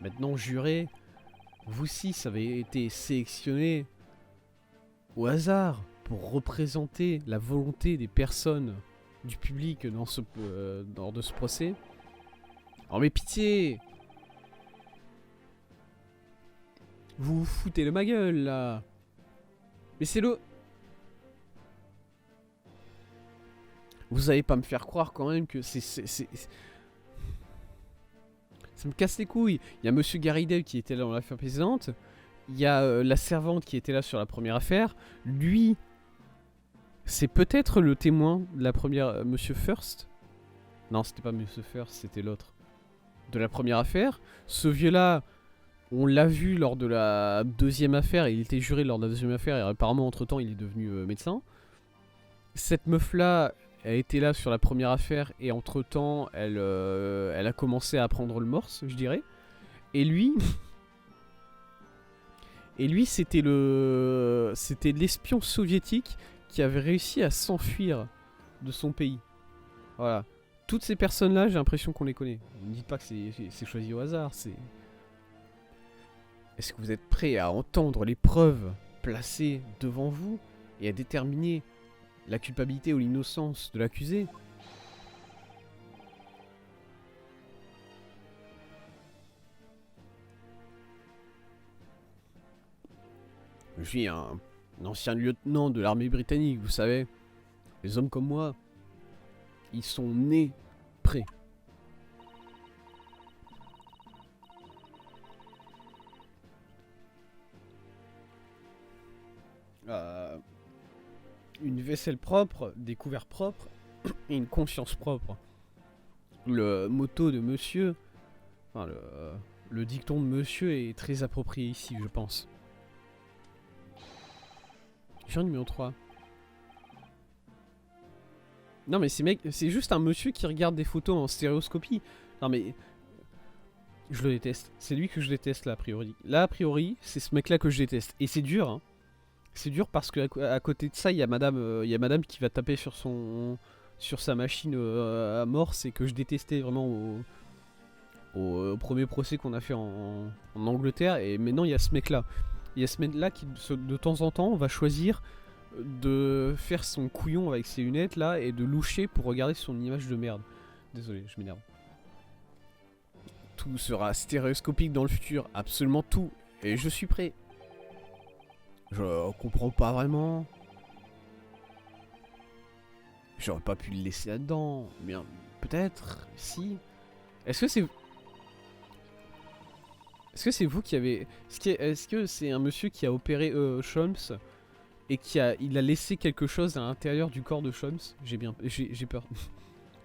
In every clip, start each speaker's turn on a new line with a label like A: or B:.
A: Maintenant, jurés, vous six avez été sélectionnés au hasard pour représenter la volonté des personnes du public lors de ce procès. Oh mais pitié! Vous vous foutez de ma gueule là! Mais c'est le... Vous allez pas me faire croire quand même que c'est... Ça me casse les couilles. Il y a Monsieur Garridel qui était là dans l'affaire précédente. Il y a la servante qui était là sur la première affaire. Lui, c'est peut-être le témoin de la première... Monsieur First. Non, c'était pas Monsieur First, c'était l'autre. De la première affaire. Ce vieux-là, on l'a vu lors de la deuxième affaire. Il était juré lors de la deuxième affaire. Et apparemment, entre-temps, il est devenu médecin. Cette meuf-là... Elle était là sur la première affaire et entre-temps, elle a commencé à apprendre le morse, je dirais. Et lui... c'était l'espion soviétique qui avait réussi à s'enfuir de son pays. Voilà. Toutes ces personnes-là, j'ai l'impression qu'on les connaît. Ne me dites pas que c'est choisi au hasard, c'est... Est-ce que vous êtes prêts à entendre les preuves placées devant vous et à déterminer la culpabilité ou l'innocence de l'accusé? Je suis un ancien lieutenant de l'armée britannique, vous savez. Les hommes comme moi, ils sont nés prêts. Une vaisselle propre, des couverts propres et une conscience propre. Le motto de monsieur, enfin le dicton de monsieur est très approprié ici, je pense. Juré numéro 3. Non mais c'est juste un monsieur qui regarde des photos en stéréoscopie. Non mais... Je le déteste. C'est lui que je déteste là, a priori. Là, a priori, c'est ce mec là que je déteste. Et c'est dur, hein. C'est dur parce que à côté de ça, il y a madame qui va taper sur sa machine à morse et que je détestais vraiment au premier procès qu'on a fait en Angleterre. Et maintenant, il y a ce mec là. Il y a ce mec là qui, de temps en temps, va choisir de faire son couillon avec ses lunettes là et de loucher pour regarder son image de merde. Désolé, je m'énerve. Tout sera stéréoscopique dans le futur, absolument tout. Et je suis prêt. Je comprends pas vraiment. J'aurais pas pu le laisser là-dedans. Bien, peut-être, si. Est-ce que c'est... Est-ce que c'est vous qui avez... Est-ce que c'est un monsieur qui a opéré Sholmes et il a laissé quelque chose à l'intérieur du corps de Sholmes? J'ai peur.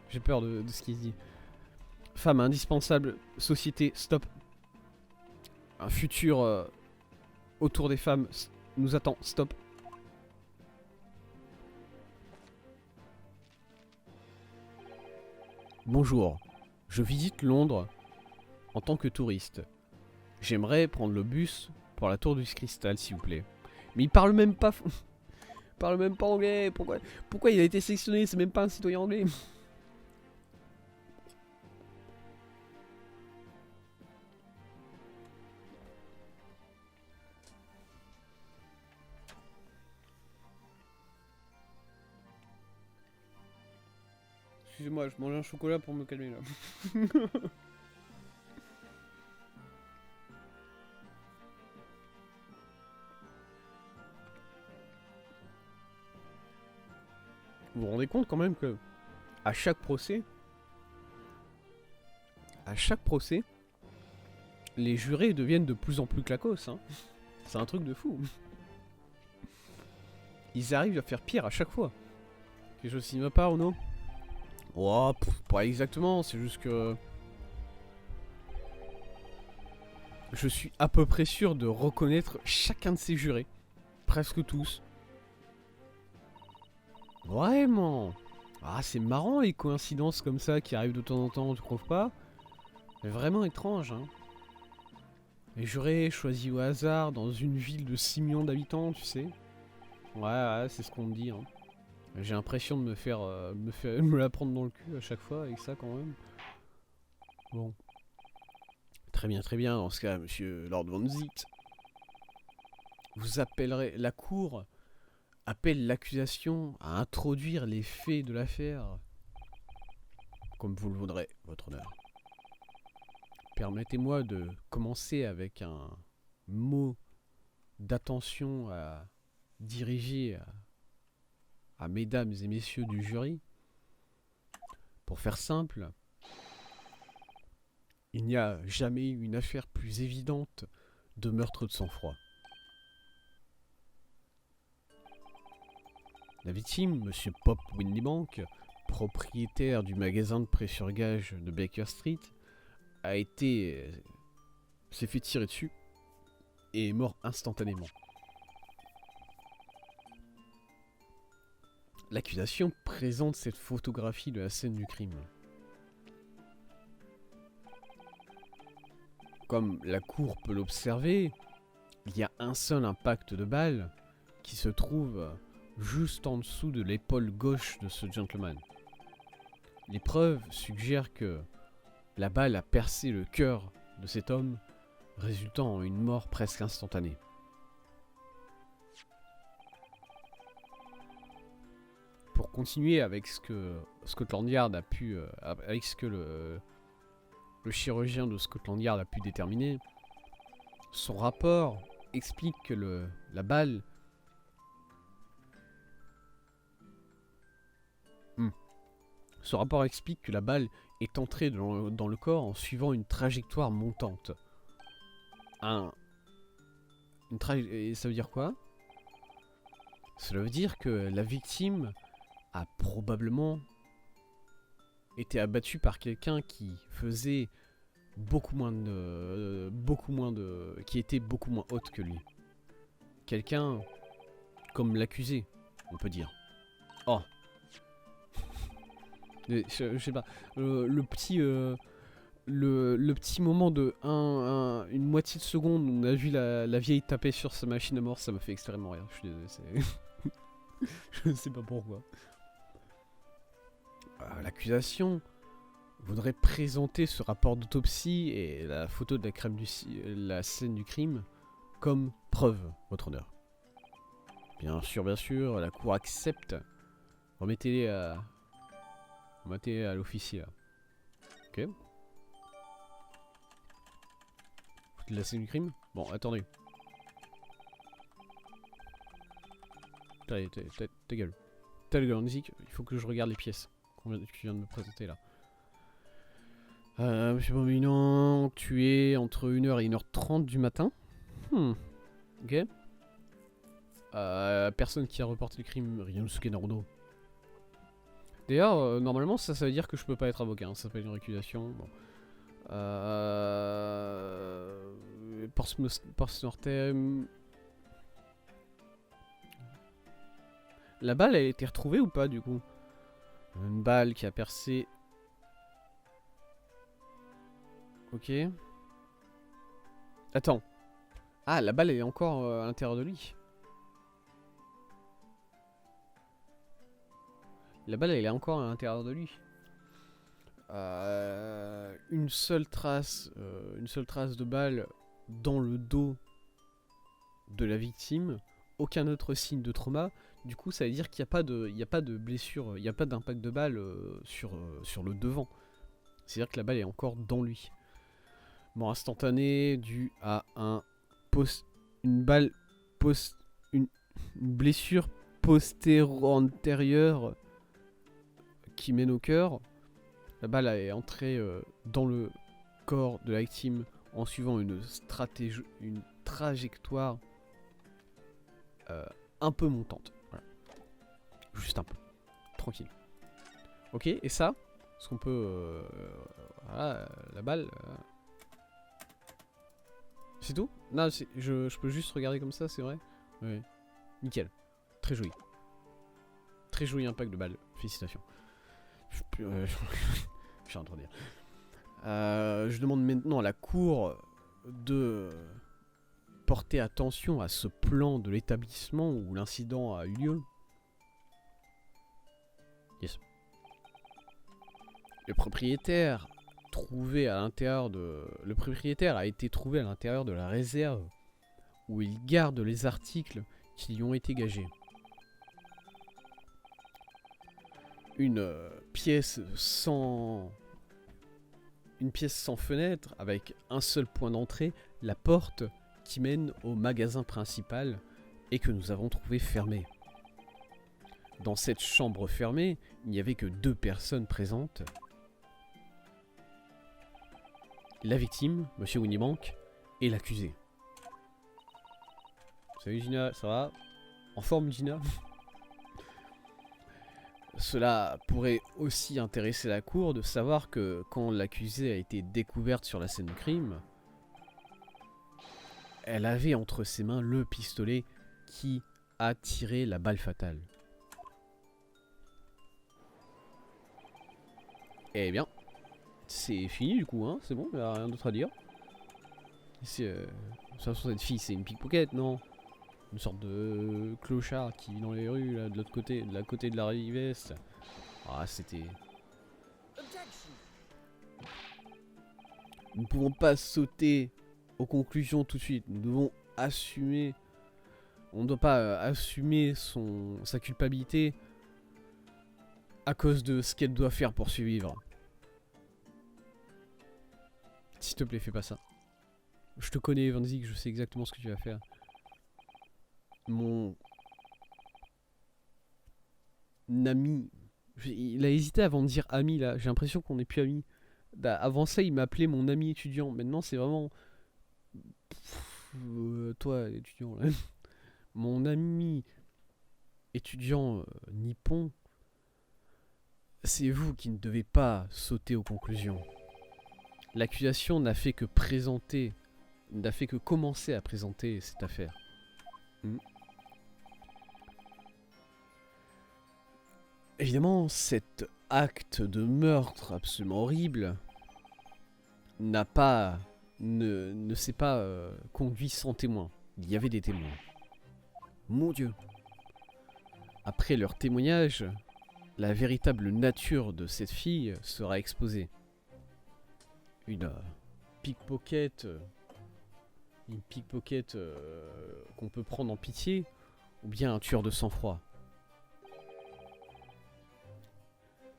A: J'ai peur de ce qu'il dit. Femme indispensable, société, stop. Un futur autour des femmes nous attend, stop. Bonjour, je visite Londres en tant que touriste. J'aimerais prendre le bus pour la tour du cristal, s'il vous plaît. Mais il parle même pas... il parle même pas anglais. Pourquoi il a été sélectionné? C'est même pas un citoyen anglais. Excusez-moi, je mange un chocolat pour me calmer là. Vous vous rendez compte quand même que à chaque procès, les jurés deviennent de plus en plus clacos, hein. C'est un truc de fou. Ils arrivent à faire pire à chaque fois. Quelque chose qui ne va pas, ou non? Oh, pas exactement, c'est juste que... Je suis à peu près sûr de reconnaître chacun de ces jurés. Presque tous. Vraiment. Ah, c'est marrant les coïncidences comme ça qui arrivent de temps en temps, tu trouves pas? Mais vraiment étrange, hein. Les jurés choisis au hasard dans une ville de 6 millions d'habitants, tu sais. Ouais, c'est ce qu'on me dit, hein. J'ai l'impression de me la prendre dans le cul à chaque fois avec ça quand même. Bon. très bien, dans ce cas, monsieur Lord Von Zicht. Vous appellerez... La cour appelle l'accusation à introduire les faits de l'affaire. Comme vous le voudrez, votre honneur. Permettez-moi de commencer avec un mot d'attention à diriger à mesdames et messieurs du jury. Pour faire simple, il n'y a jamais eu une affaire plus évidente de meurtre de sang-froid. La victime, monsieur Pop Windybank, propriétaire du magasin de prêt sur gage de Baker Street, s'est fait tirer dessus et est mort instantanément. L'accusation présente cette photographie de la scène du crime. Comme la cour peut l'observer, il y a un seul impact de balle qui se trouve juste en dessous de l'épaule gauche de ce gentleman. Les preuves suggèrent que la balle a percé le cœur de cet homme, résultant en une mort presque instantanée. Pour continuer avec ce que Scotland Yard a pu, avec ce que le chirurgien de Scotland Yard a pu déterminer, son rapport explique que la balle Ce rapport explique que la balle est entrée dans le corps en suivant une trajectoire montante. Et ça veut dire quoi? Cela veut dire que la victime a probablement été abattue par quelqu'un qui faisait qui était beaucoup moins haute que lui. Quelqu'un comme l'accusé, on peut dire. Oh. Je sais pas. Le petit moment de une moitié de seconde où on a vu la vieille taper sur sa machine à mort, ça m'a fait extrêmement rire. Je suis désolé, je ne sais pas pourquoi. L'accusation voudrait présenter ce rapport d'autopsie et la photo de la scène du crime comme preuve, votre honneur. Bien sûr, la cour accepte. Remettez-les à l'officier là. Ok. Photo de la scène du crime. Bon, attendez. Ta gueule. Ta gueule, musique. Il faut que je regarde les pièces que tu viens de me présenter là. Monsieur Bombinant, tué entre 1h et 1h30 du matin. Ok. Personne qui a reporté le crime, Ryunosuke Naruto. D'ailleurs, normalement, ça veut dire que je peux pas être avocat. Hein. Ça s'appelle une récusation. Bon. Post-mortem. La balle, elle a été retrouvée ou pas, du coup? Une balle qui a percé. Ok. Attends. Ah, la balle, elle est encore à l'intérieur de lui. La balle, elle est encore à l'intérieur de lui. Une seule trace de balle dans le dos de la victime. Aucun autre signe de trauma. Du coup, ça veut dire qu'il n'y a pas de blessure, il n'y a pas d'impact de balle sur le devant. C'est-à-dire que la balle est encore dans lui. Mort instantanée due à une blessure postéro-antérieure qui mène au cœur. La balle est entrée dans le corps de la victime en suivant une trajectoire un peu montante. Voilà. Juste un peu. Tranquille. Ok, et ça, est-ce qu'on peut... voilà, la balle... C'est tout? Non, je peux juste regarder comme ça, c'est vrai? Oui. Nickel. Très joli. Très joli impact de balle. Félicitations. Je suis en train de dire. Je demande maintenant à la cour de porter attention à ce plan de l'établissement où l'incident a eu lieu. Yes. Le propriétaire trouvé à l'intérieur de... Le propriétaire a été trouvé à l'intérieur de la réserve où il garde les articles qui lui ont été gagés. Une pièce sans fenêtre avec un seul point d'entrée, la porte qui mène au magasin principal et que nous avons trouvé fermée. Dans cette chambre fermée, il n'y avait que 2 personnes présentes. La victime, Monsieur Winniebank, et l'accusé. Salut Gina, ça va? En forme Gina? Cela pourrait aussi intéresser la cour de savoir que quand l'accusée a été découverte sur la scène du crime, elle avait entre ses mains le pistolet qui a tiré la balle fatale. Eh bien, c'est fini du coup, hein, c'est bon, il n'y a rien d'autre à dire. De toute façon, cette fille, c'est une pickpocket, non? Une sorte de clochard qui vit dans les rues, là, de l'autre côté, de la côté de la rive est. Ah, c'était... Nous ne pouvons pas sauter aux conclusions tout de suite. Nous devons assumer... On ne doit pas assumer sa culpabilité à cause de ce qu'elle doit faire pour survivre. S'il te plaît, fais pas ça. Je te connais, Van Zik, je sais exactement ce que tu vas faire. Mon ami... Il a hésité avant de dire ami, là. J'ai l'impression qu'on n'est plus amis. Avant ça, il m'appelait mon ami étudiant. Maintenant, c'est vraiment... toi, étudiant, là. Mon ami étudiant nippon, c'est vous qui ne devez pas sauter aux conclusions. L'accusation n'a fait que commencer à présenter cette affaire. Évidemment, cet acte de meurtre absolument horrible ne s'est pas conduit sans témoin. Il y avait des témoins. Mon Dieu. Après leur témoignage, la véritable nature de cette fille sera exposée. Une pickpocket qu'on peut prendre en pitié, ou bien un tueur de sang-froid.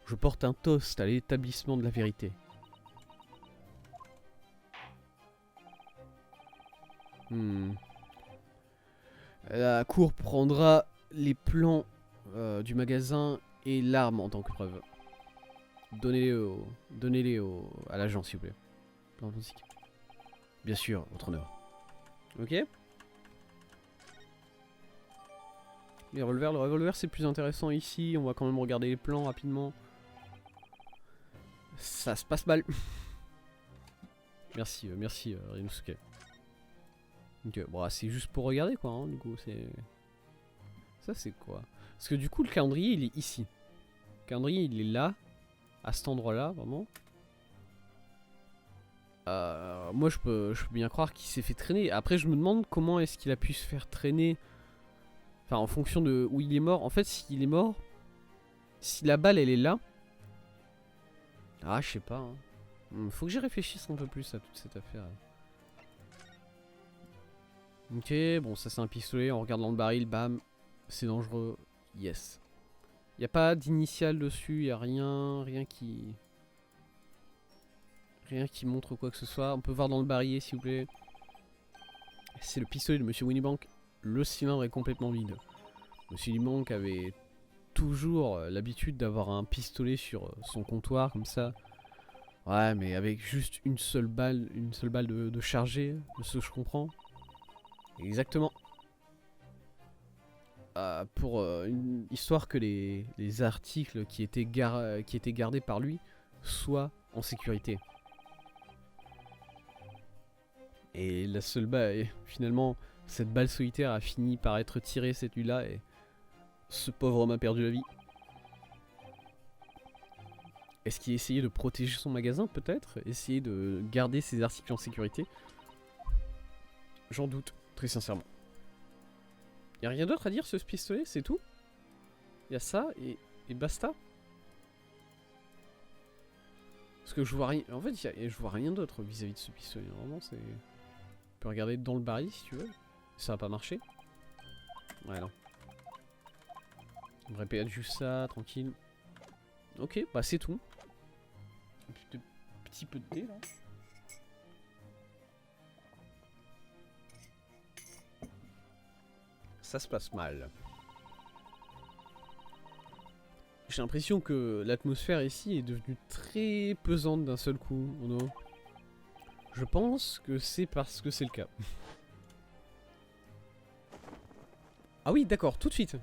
A: Je porte un toast à l'établissement de la vérité. La cour prendra les plans du magasin et l'arme en tant que preuve. Donnez-les à l'agent, s'il vous plaît. Bien sûr, votre honneur. Ok. Le revolver c'est plus intéressant ici. On va quand même regarder les plans rapidement. Ça se passe mal. merci Rinosuke. Ok, bon, c'est juste pour regarder quoi, hein, du coup, c'est... Ça c'est quoi? Parce que du coup, le calendrier, il est ici. Le calendrier, il est là. À cet endroit-là, vraiment. Moi, je peux bien croire qu'il s'est fait traîner. Après, je me demande comment est-ce qu'il a pu se faire traîner. Enfin, en fonction de où il est mort. En fait, s'il est mort... Si la balle, elle est là... Ah, je sais pas, hein. Faut que j'y réfléchisse un peu plus à toute cette affaire. Ok, bon, ça c'est un pistolet. On regarde dans le baril, bam. C'est dangereux. Yes. Y a pas d'initial dessus, y a rien qui montre quoi que ce soit. On peut voir dans le barillet, s'il vous plaît. C'est le pistolet de Monsieur Winniebank. Le cylindre est complètement vide. Monsieur Winniebank avait toujours l'habitude d'avoir un pistolet sur son comptoir, comme ça. Ouais, mais avec juste une seule balle de chargée, de ce que je comprends. Exactement. Pour une histoire que les articles qui étaient gardés par lui soient en sécurité. Et la seule balle, finalement, cette balle solitaire a fini par être tirée cette nuit-là et ce pauvre homme a perdu la vie. Est-ce qu'il essayait de protéger son magasin, peut-être? Essayer de garder ses articles en sécurité? J'en doute, très sincèrement. Y'a rien d'autre à dire sur ce pistolet, c'est tout? Y'a ça et basta? Parce que je vois rien. En fait, je vois rien d'autre vis-à-vis de ce pistolet. Vraiment, c'est. Tu peux regarder dans le baril si tu veux. Ça va pas marcher. Ouais, non. On répète juste ça, tranquille. Ok, bah c'est tout. Un petit peu de thé là. Ça se passe mal. J'ai l'impression que l'atmosphère ici est devenue très pesante d'un seul coup. Non. Je pense que c'est parce que c'est le cas. Ah oui, d'accord, tout de suite.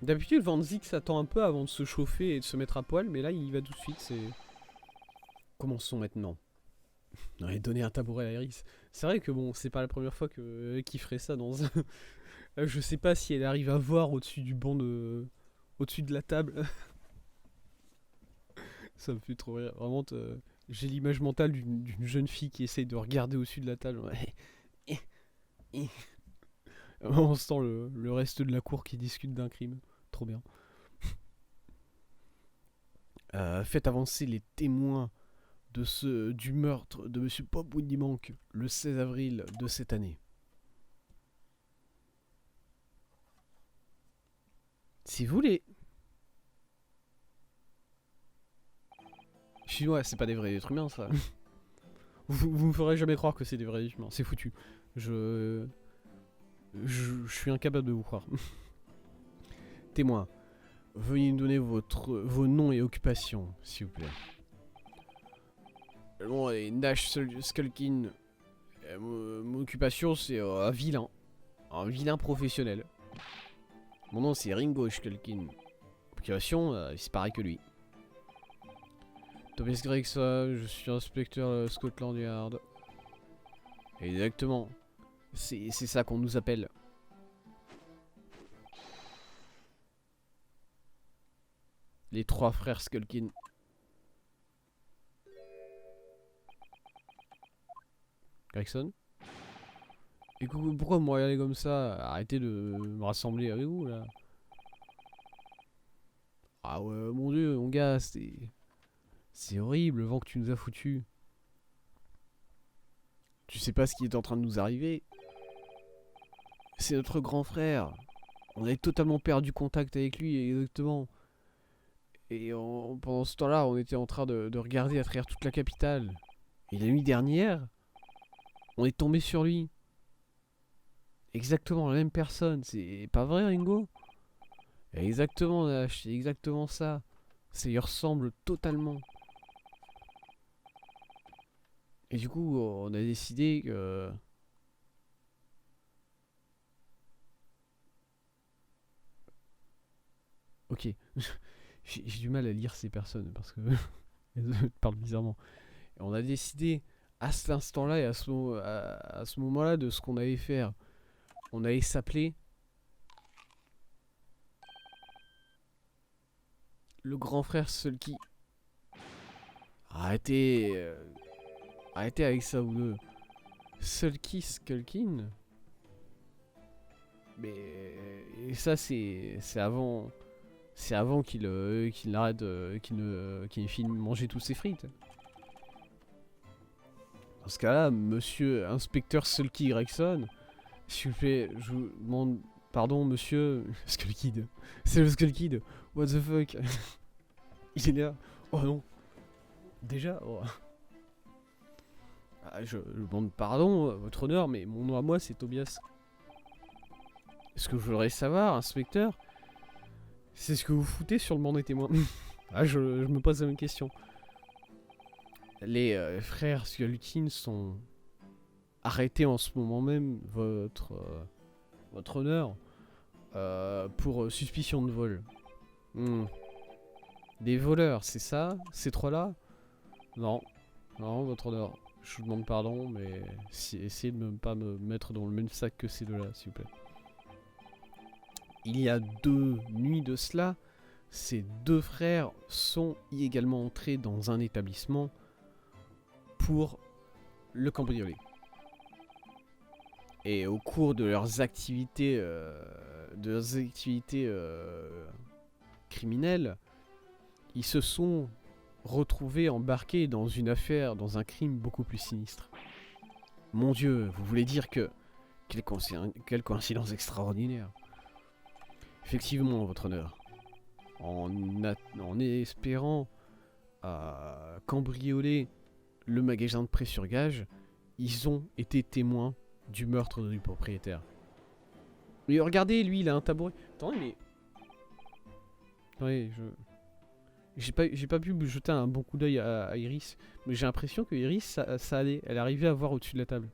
A: D'habitude, Van Zik attend un peu avant de se chauffer et de se mettre à poil, mais là, il y va tout de suite, c'est... Commençons maintenant. On va donner un tabouret à Iris. C'est vrai que bon, c'est pas la première fois qu'il ferait ça dans un... Je sais pas si elle arrive à voir au-dessus du banc de... Au-dessus de la table. Ça me fait trop rire. Vraiment, j'ai l'image mentale d'une jeune fille qui essaye de regarder au-dessus de la table. On sent le reste de la cour qui discute d'un crime. Trop bien. Faites avancer les témoins du meurtre de Monsieur Bob Windybank le 16 avril de cette année. Si vous voulez. Chinois, c'est pas des vrais êtres humains, ça. Vous me ferez jamais croire que c'est des vrais êtres humains. C'est foutu. Je suis incapable de vous croire. Témoin, veuillez nous donner vos noms et occupations, s'il vous plaît. Le nom est Nash Skulkin. Mon occupation, c'est un vilain. Un vilain professionnel. Mon nom, c'est Ringo Skulkin. Occupation, c'est pareil que lui. Thomas Gregson, je suis inspecteur Scotland Yard. Exactement. C'est ça qu'on nous appelle. Les trois frères Skulkin. Gregson? Et pourquoi me regarder comme ça? Arrêtez de me rassembler avec vous là. Ah ouais, mon dieu, mon gars, c'est horrible le vent que tu nous as foutu. Tu sais pas ce qui est en train de nous arriver. C'est notre grand frère. On avait totalement perdu contact avec lui, exactement. Et pendant ce temps-là, on était en train de regarder à travers toute la capitale. Et la nuit dernière, on est tombé sur lui. Exactement la même personne. C'est pas vrai, Ringo? Exactement, Nash, c'est exactement ça. Ça y ressemble totalement. Et du coup, on a décidé que... Ok. J'ai du mal à lire ces personnes parce que... elles parlent bizarrement. Et on a décidé, à cet instant-là et à ce moment-là, de ce qu'on allait faire. On allait s'appeler... Le grand frère Sulky. Arrêtez... Arrêtez avec ça, vous deux. Sulky Skulkin. Mais... Et ça, c'est avant... C'est avant qu'il arrête... qu'il filme manger tous ses frites. Dans ce cas-là, monsieur inspecteur Sulky Gregson, s'il vous plaît, je vous demande pardon, monsieur Skullkid. C'est le Skullkid. What the fuck? Il est là. Oh non. Déjà oh. Ah, je demande pardon, votre honneur, mais mon nom à moi, c'est Tobias. Est-ce que je voudrais savoir, inspecteur? C'est ce que vous foutez sur le banc des témoins. Ah, je me pose la même question. Les frères Skulkin sont arrêtés en ce moment même, votre honneur, pour suspicion de vol. Des voleurs, c'est ça? Ces trois-là? Non. Non, votre honneur. Je vous demande pardon, mais essayez de ne pas me mettre dans le même sac que ces deux-là, s'il vous plaît. Il y a 2 nuits de cela, ces 2 frères sont également entrés dans un établissement pour le cambrioler. Et au cours de leurs activités, criminelles, ils se sont retrouvé embarqué dans une affaire, dans un crime beaucoup plus sinistre. Mon Dieu, vous voulez dire que... Quelle coïncidence extraordinaire. Effectivement, votre honneur. En espérant cambrioler le magasin de prêt sur gage, ils ont été témoins du meurtre du propriétaire. Mais regardez, lui, il a un tabouret. Attendez, mais... Ouais, j'ai pas pu me jeter un bon coup d'œil à Iris, mais j'ai l'impression que Iris, ça allait. Elle arrivait à voir au-dessus de la table.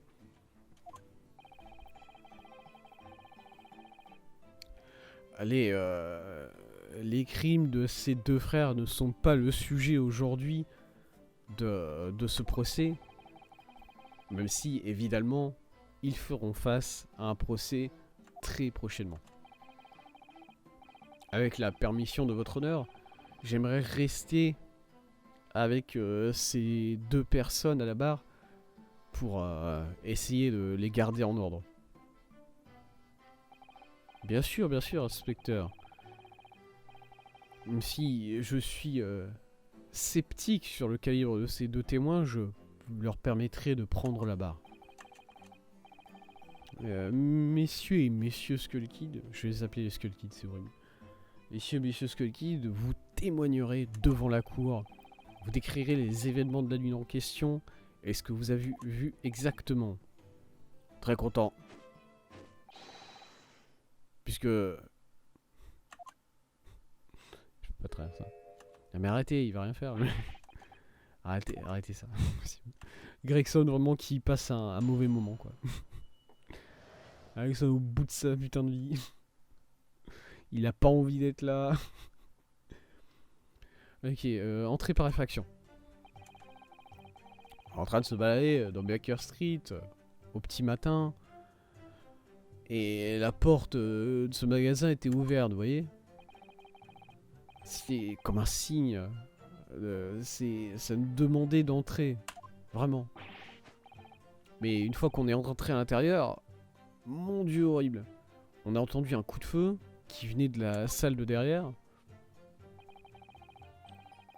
A: Allez, les crimes de ces deux frères ne sont pas le sujet aujourd'hui de ce procès. Même si, évidemment, ils feront face à un procès très prochainement. Avec la permission de votre honneur, j'aimerais rester avec ces deux personnes à la barre pour essayer de les garder en ordre. Bien sûr, inspecteur. Même si je suis sceptique sur le calibre de ces deux témoins, je leur permettrai de prendre la barre. Messieurs et messieurs Skull Kid, je vais les appeler les Skull Kids, c'est vrai. Messieurs et messieurs Skull Kid, vous témoignerez devant la cour. Vous décrirez les événements de la nuit en question et ce que vous avez vu exactement. Très content. Puisque... Je peux pas traiter ça. Ah, mais arrêtez, il va rien faire. arrêtez ça. Gregson vraiment qui passe un mauvais moment quoi. Gregson au bout de sa putain de vie. Il a pas envie d'être là. Ok, entrée par effraction. En train de se balader dans Baker Street au petit matin. Et la porte de ce magasin était ouverte, vous voyez. C'est comme un signe. Ça nous demandait d'entrer. Vraiment. Mais une fois qu'on est rentré à l'intérieur, mon Dieu, horrible. On a entendu un coup de feu qui venait de la salle de derrière.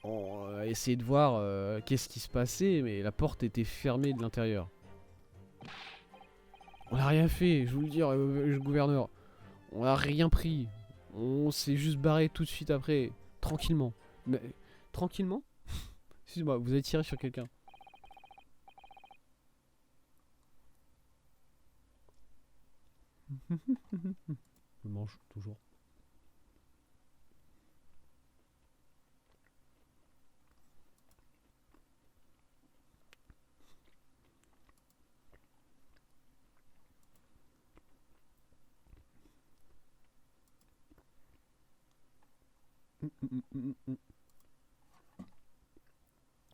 A: On a essayé de voir qu'est-ce qui se passait, mais la porte était fermée de l'intérieur. On n'a rien fait, je vous le dis, gouverneur. On n'a rien pris. On s'est juste barré tout de suite après. Tranquillement. Mais... Tranquillement? Excuse-moi, vous avez tiré sur quelqu'un. Je mange toujours.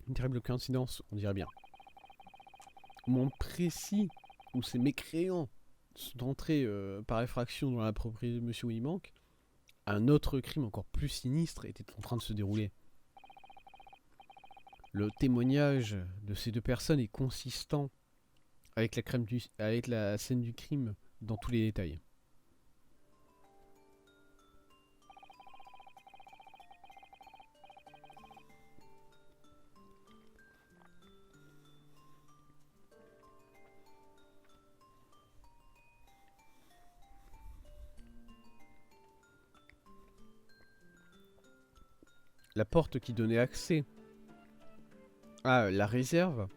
A: Une terrible coïncidence, on dirait bien. Au moment précis où ces mécréants sont entrés par effraction dans la propriété de Monsieur Winnibank, un autre crime encore plus sinistre était en train de se dérouler. Le témoignage de ces deux personnes est consistant avec la scène du crime dans tous les détails. La porte qui donnait accès à la réserve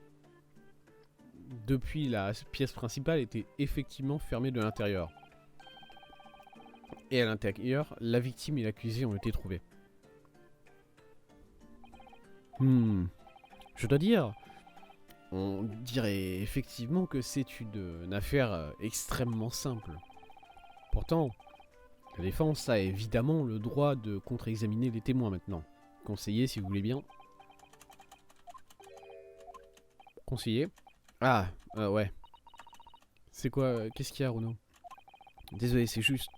A: depuis la pièce principale était effectivement fermée de l'intérieur. Et à l'intérieur, la victime et l'accusé ont été trouvés. Je dois dire, on dirait effectivement que c'est une affaire extrêmement simple. Pourtant, la défense a évidemment le droit de contre-examiner les témoins maintenant. Conseiller, si vous voulez bien. Conseiller. Ah, ouais. C'est quoi qu'est-ce qu'il y a, Renaud? Désolé, c'est juste...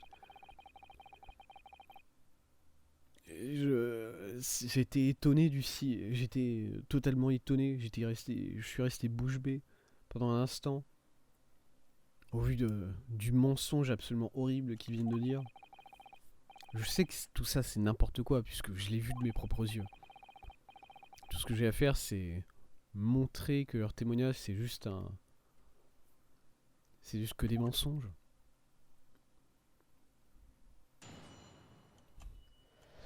A: J'étais étonné j'étais totalement étonné. Je suis resté bouche bée pendant un instant. Au vu du mensonge absolument horrible qu'ils viennent de dire. Je sais que tout ça c'est n'importe quoi puisque je l'ai vu de mes propres yeux. tout ce que j'ai à faire, c'est montrer que leur témoignage, c'est juste un... C'est juste que des mensonges.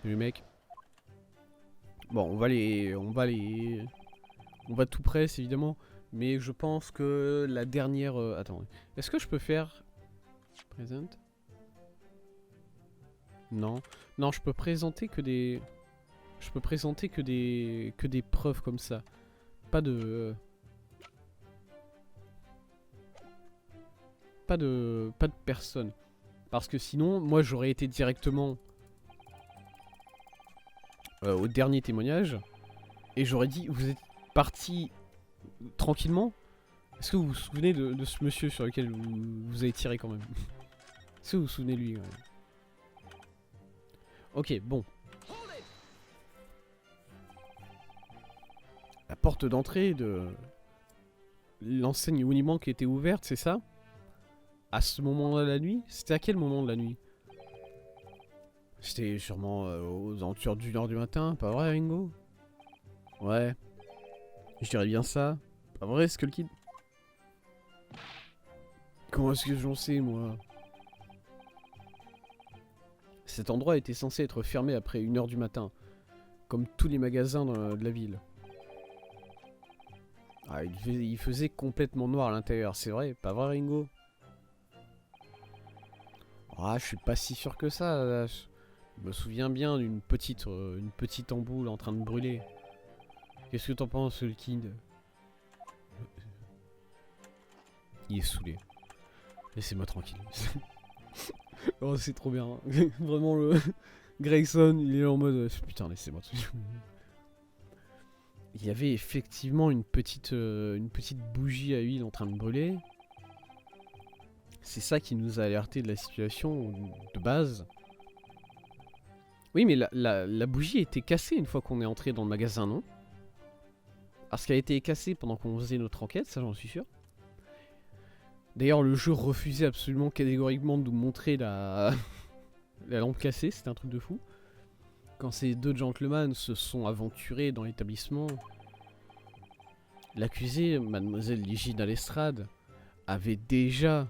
A: Salut mec. Bon, on va tout presse évidemment, mais je pense que la dernière... Attends, est-ce que je peux faire... Present? Non. Non, je peux présenter que des... Je peux présenter que des preuves comme ça. Pas de... Pas de personne. Parce que sinon, moi j'aurais été directement au dernier témoignage et j'aurais dit, vous êtes parti tranquillement? Est-ce que vous vous souvenez de ce monsieur sur lequel vous avez tiré quand même? Est-ce que vous vous souvenez de lui? Ouais. Ok, bon. La porte d'entrée de l'enseigne Unibank était ouverte, c'est ça? À ce moment-là de la nuit? C'était à quel moment de la nuit? C'était sûrement aux alentours d'1h du matin, pas vrai Ringo? Ouais. Je dirais bien ça. Pas vrai Skull Kid? Comment est-ce que j'en sais moi? Cet endroit était censé être fermé après 1h du matin. Comme tous les magasins de la ville. Ah, il faisait complètement noir à l'intérieur, c'est vrai, pas vrai Ringo? Ah, je suis pas si sûr que ça. Là. Je me souviens bien d'une petite ampoule en train de brûler. Qu'est-ce que t'en penses, le kid? Il est saoulé. Laissez-moi tranquille. Oh, c'est trop bien. Vraiment, le Grayson, il est en mode... Putain, laissez-moi tranquille. Il y avait effectivement une petite bougie à huile en train de brûler. C'est ça qui nous a alerté de la situation de base. Oui, mais la bougie était cassée une fois qu'on est entré dans le magasin, non? Parce qu'elle a été cassée pendant qu'on faisait notre enquête, ça j'en suis sûr. D'ailleurs, le jeu refusait absolument catégoriquement de nous montrer la lampe cassée, c'était un truc de fou. Quand ces deux gentlemen se sont aventurés dans l'établissement, l'accusée, mademoiselle Ligina Lestrade, avait déjà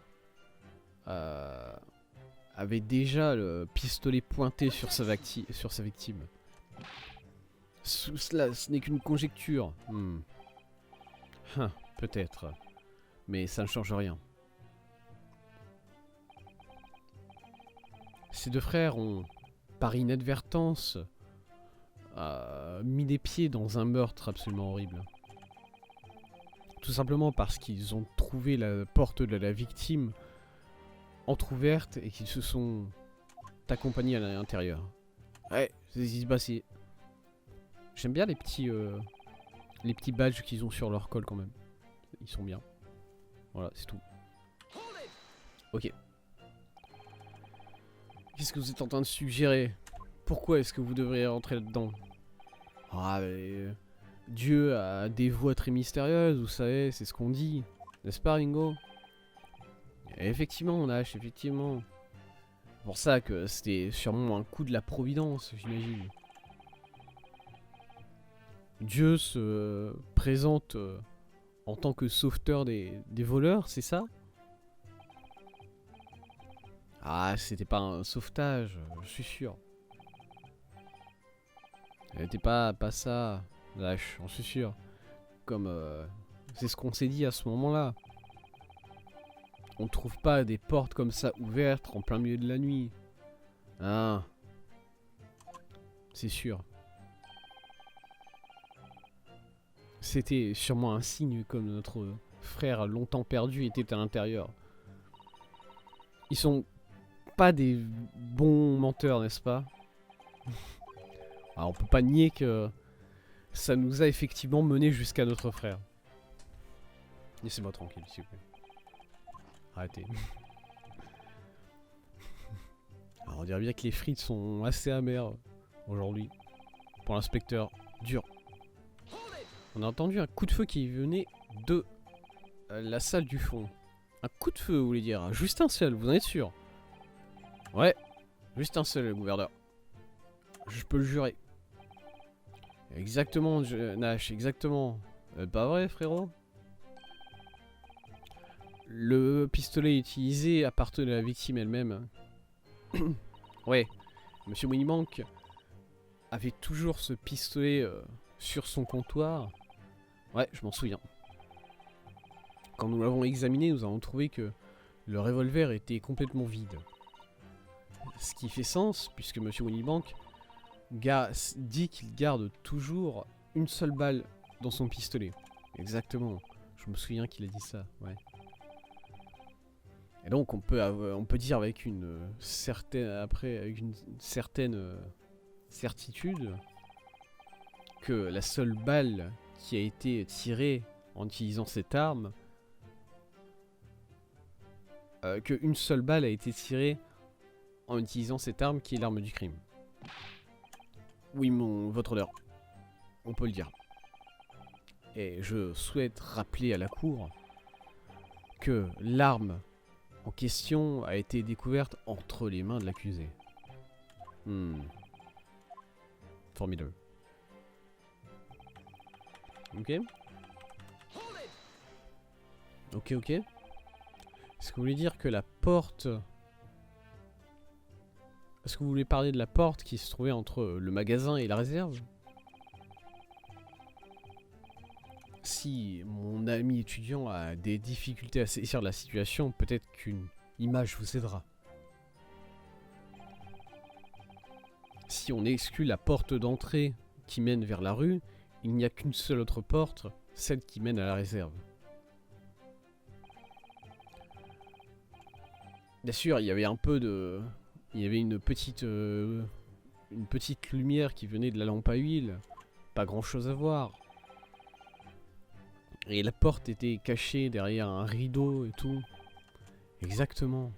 A: le pistolet pointé sur sa victime. Cela, ce n'est qu'une conjecture. Peut-être. Mais ça ne change rien. Ces deux frères ont, par inadvertance, mis des pieds dans un meurtre absolument horrible. Tout simplement parce qu'ils ont trouvé la porte de la victime entrouverte et qu'ils se sont accompagnés à l'intérieur. Ouais, c'est ce qui se passe. J'aime bien les petits badges qu'ils ont sur leur col quand même. Ils sont bien. Voilà, c'est tout. Ok. Qu'est-ce que vous êtes en train de suggérer? Pourquoi est-ce que vous devriez rentrer là-dedans? Ah, mais... Dieu a des voix très mystérieuses, vous savez, c'est ce qu'on dit. N'est-ce pas, Ringo? Et effectivement, Nash, effectivement. C'est pour ça que c'était sûrement un coup de la providence, j'imagine. Dieu se présente en tant que sauveteur des voleurs, c'est ça? Ah, c'était pas un sauvetage, je suis sûr. C'était pas ça, lâche, j'en suis sûr. Comme c'est ce qu'on s'est dit à ce moment-là. On trouve pas des portes comme ça ouvertes en plein milieu de la nuit. Ah. C'est sûr. C'était sûrement un signe comme notre frère longtemps perdu était à l'intérieur. Ils sont pas des bons menteurs, n'est-ce pas? Alors on peut pas nier que ça nous a effectivement mené jusqu'à notre frère. Laissez-moi tranquille, s'il vous plaît. Arrêtez. Alors on dirait bien que les frites sont assez amères aujourd'hui. Pour l'inspecteur dur. On a entendu un coup de feu qui venait de la salle du fond. Un coup de feu, vous voulez dire? Juste un seul, vous en êtes sûr? Ouais, juste un seul, gouverneur. Je peux le jurer. Exactement, Nash, exactement. Pas vrai, frérot? Le pistolet utilisé appartenait à la victime elle-même. Ouais, Monsieur Winniebank avait toujours ce pistolet sur son comptoir. Ouais, je m'en souviens. Quand nous l'avons examiné, nous avons trouvé que le revolver était complètement vide. Ce qui fait sens, puisque Monsieur Winniebank dit qu'il garde toujours une seule balle dans son pistolet. Exactement. Je me souviens qu'il a dit ça, ouais. Et donc on peut dire avec une certaine certitude que la seule balle qui a été tirée en utilisant cette arme, qu'une seule balle a été tirée en utilisant cette arme qui est l'arme du crime. Oui, votre honneur, on peut le dire. Et je souhaite rappeler à la cour que l'arme en question a été découverte entre les mains de l'accusé. Formidable. Ok. Ok. Est-ce que vous voulez dire que la porte... Est-ce que vous voulez parler de la porte qui se trouvait entre le magasin et la réserve? Si mon ami étudiant a des difficultés à saisir la situation, peut-être qu'une image vous aidera. Si on exclut la porte d'entrée qui mène vers la rue, il n'y a qu'une seule autre porte, celle qui mène à la réserve. Bien sûr, il y avait un peu de... Il y avait une petite lumière qui venait de la lampe à huile. Pas grand chose à voir. Et la porte était cachée derrière un rideau et tout. Exactement.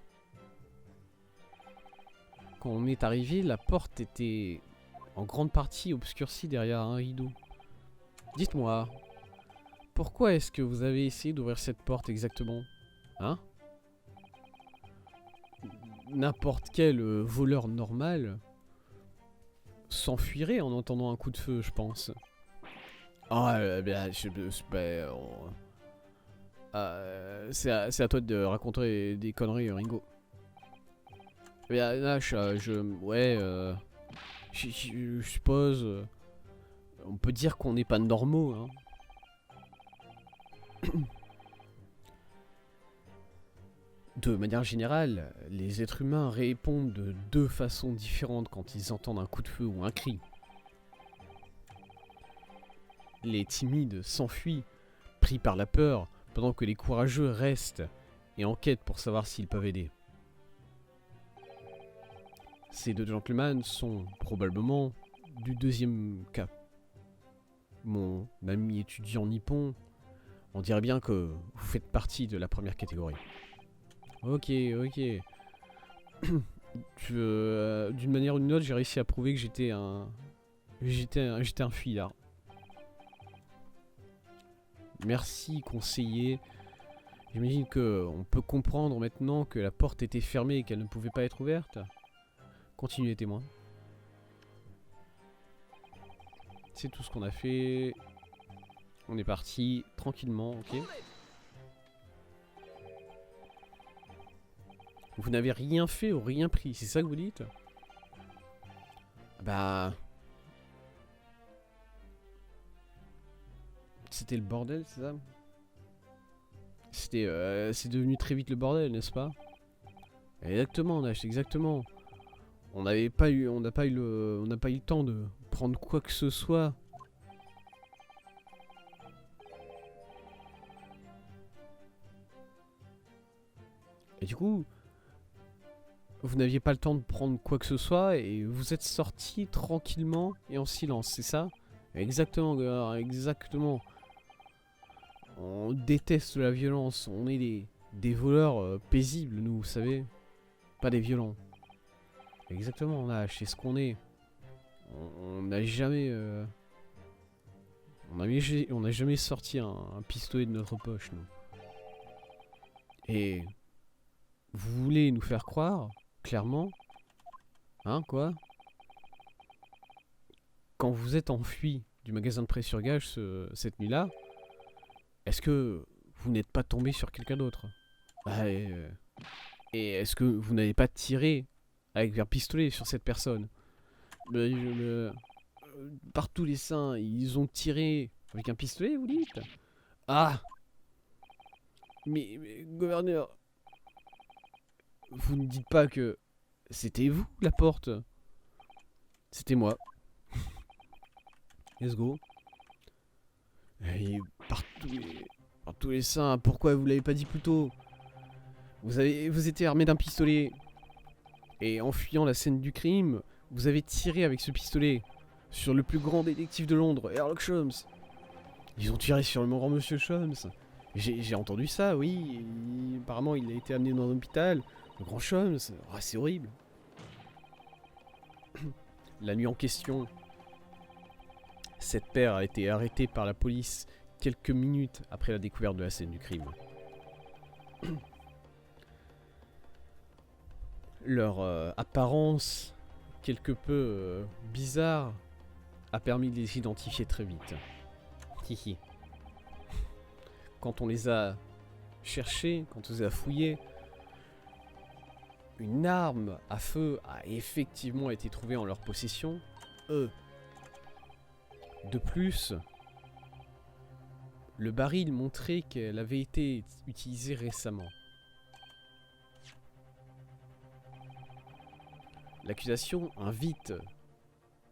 A: Quand on est arrivé, la porte était en grande partie obscurcie derrière un rideau. Dites-moi, pourquoi est-ce que vous avez essayé d'ouvrir cette porte exactement? Hein? N'importe quel voleur normal s'enfuirait en entendant un coup de feu, je pense. Ah, c'est à toi de raconter des conneries, Ringo. Nash, je suppose... on peut dire qu'on n'est pas normaux, hein. De manière générale, les êtres humains répondent de deux façons différentes quand ils entendent un coup de feu ou un cri. Les timides s'enfuient, pris par la peur, pendant que les courageux restent et enquêtent pour savoir s'ils peuvent aider. Ces deux gentlemen sont probablement du deuxième cas. Mon ami étudiant nippon, on dirait bien que vous faites partie de la première catégorie. Ok. D'une manière ou d'une autre, j'ai réussi à prouver que j'étais un fuyard. Merci, conseiller. J'imagine que on peut comprendre maintenant que la porte était fermée et qu'elle ne pouvait pas être ouverte. Continuez, témoin. C'est tout ce qu'on a fait. On est parti tranquillement, ok. Vous n'avez rien fait ou rien pris, c'est ça que vous dites? Bah... C'était le bordel, c'est ça? C'est devenu très vite le bordel, n'est-ce pas? Exactement, Nash, exactement. On n'a pas eu le temps de prendre quoi que ce soit. Et du coup... Vous n'aviez pas le temps de prendre quoi que ce soit et vous êtes sorti tranquillement et en silence, c'est ça? Exactement, gars, exactement. On déteste la violence, on est des voleurs paisibles, nous, vous savez? Pas des violents. Exactement, là, c'est ce qu'on est. On n'a jamais... on n'a jamais sorti un pistolet de notre poche, nous. Et... Vous voulez nous faire croire, clairement, hein, quoi? Quand vous êtes enfui du magasin de prêt sur gage cette nuit-là, est-ce que vous n'êtes pas tombé sur quelqu'un d'autre? Bah, et est-ce que vous n'avez pas tiré avec un pistolet sur cette personne? Par tous les saints, ils ont tiré avec un pistolet, vous dites? Ah! Mais gouverneur, vous ne dites pas que c'était vous, la porte? C'était moi. Let's go. Et par tous les saints, pourquoi vous l'avez pas dit plus tôt? Vous étiez armé d'un pistolet. Et en fuyant la scène du crime, vous avez tiré avec ce pistolet sur le plus grand détective de Londres, Sherlock Holmes. Ils ont tiré sur le grand monsieur Holmes. J'ai entendu ça, oui. Apparemment, il a été amené dans un hôpital. Le grand Holmes. Oh, c'est horrible. La nuit en question, cette paire a été arrêtée par la police quelques minutes après la découverte de la scène du crime. Leur apparence quelque peu bizarre a permis de les identifier très vite. Hihi. Quand on les a cherchés, quand on les a fouillés, une arme à feu a effectivement été trouvée en leur possession. De plus, le baril montrait qu'elle avait été utilisée récemment. L'accusation invite